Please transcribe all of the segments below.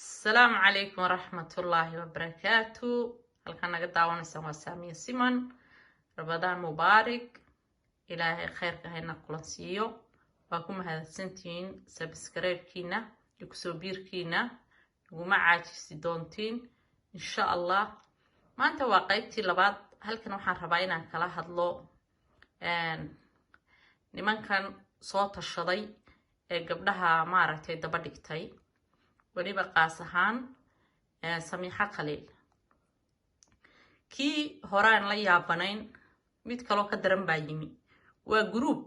السلام عليكم ورحمة الله وبركاته. halkan naga daawanaysan waa Saamiya Siman. Ramadaan mubaarak. Ilaahay khayrka hayna kulan siiyo. Waa ku mahadsantiin subscribe-kiina iyo kusoo biirkiina. Uguma caajisi doontiin insha Allah. Maanta waa qaybtii labaad. Halkan waxaan rabaa inaan kala hadlo nimankan soo tashaday ee gabdhaha maaragtay daba dhigtay. waliba qaas ahaan Samiixa Khaliil kii horaan la yaabanayn mid kaloo ka daran baa yimi. waa group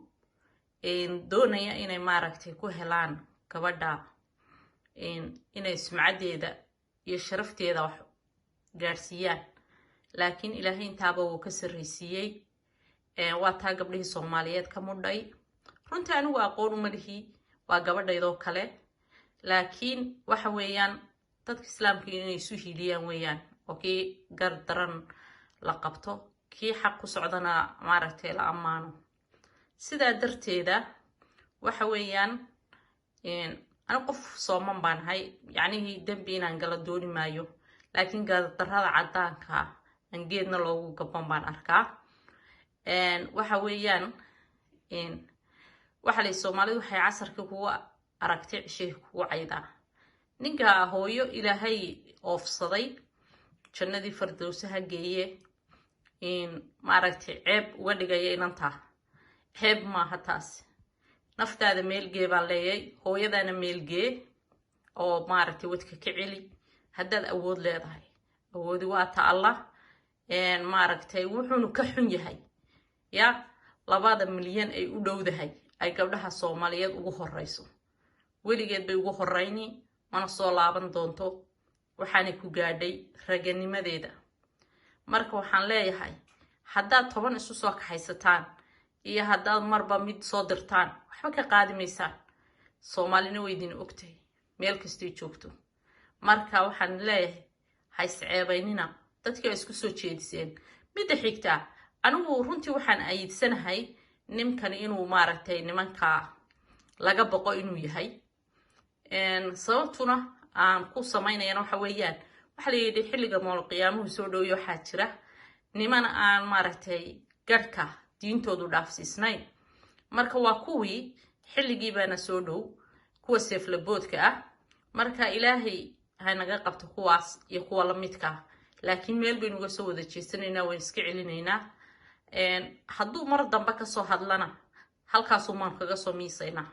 doonaya inay maaragtay ku helaan gabadha inay sumcadeeda iyo sharafteeda wax gaarsiiyaan, laakiin ilaahay intaaba uu ka sarreysiiyey. waa taa gabdhihii Soomaaliyeed ka mudhay. runtii anigu aqoon uma lihi, waa gabadhaydoo kale, laakiin waxa weeyaan dadka islaamka inay isu hiiliyaan weeyaan, oo kii gar daran la qabto, kii xaq ku socdana maaragtay la ammaano. sidaa darteeda waxa weeyaan anigu qof sooman baan ahay, yacnihii dembi inaan gala dooni maayo, laakiin gardarrada caddaanka aan geedna loogu gaban baan arkaa. waxa weeyaan waxa lay Soomaalidu waxay casarka kuwa aragtay cishii kugu caydaa. ninka hooyo ilaahay oofsaday jannadii fardowsaha geeye maaragtay ceeb uga dhigaya inantaa. ceeb maaha taas. naftaada meelgee baan leeyay, hooyadaana meelgee oo maaragtay wadka ka celi haddaad awood leedahay. awoodi waa ta Allah. maaragtay wuxuunu ka xun yahay ya 2 milyan ay u dhowdahay ay gabdhaha Soomaaliyeed ugu horeyso. weligeed bay ugu horeyni, mana soo laaban doonto. waxaanay ku gaadhay raganimadeeda. marka waxaan leeyahay, haddaad 10 isu soo kaxaysataan iyo haddaad marba mid soo dirtaan, waxba ka qaadi maysaan. Soomaalina way idin ogtahay meel kastay joogto. marka waxaan leeyahay, ha isceebaynina dadkii isku soo jeediseen. midda xigta, anigu runtii waxaan ayidsanahay nimkan inuu maaragtay nimanka laga boqo inuu yahay. sababtuna aan ku samaynayana waxa weeyaan, waxa la yidhi xilliga mool qiyaamuhu soo dhowyo waxaa jira niman aan maaragtay garhka diintoodu dhaafsiisnayn. marka waa kuwii xilligii baana soo dhow, kuwa seeflaboodka ah. marka ilaahay ha naga qabto kuwaas iyo kuwa la midka ah, laakiin meel baynu uga soo wada jeesanaynaa, waan iska celinaynaa. hadduu mar dambe ka soo hadlana halkaasuu maan kaga soo miisaynaa,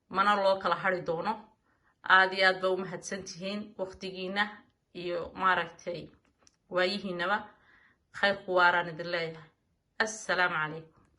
mana loo kala hari doono. aad iyo aad baa u mahadsantihiin waqtigiina iyo maaragtay waayihiinaba. khayr ku waaraan idin leeyahay. assalaamu calaykum.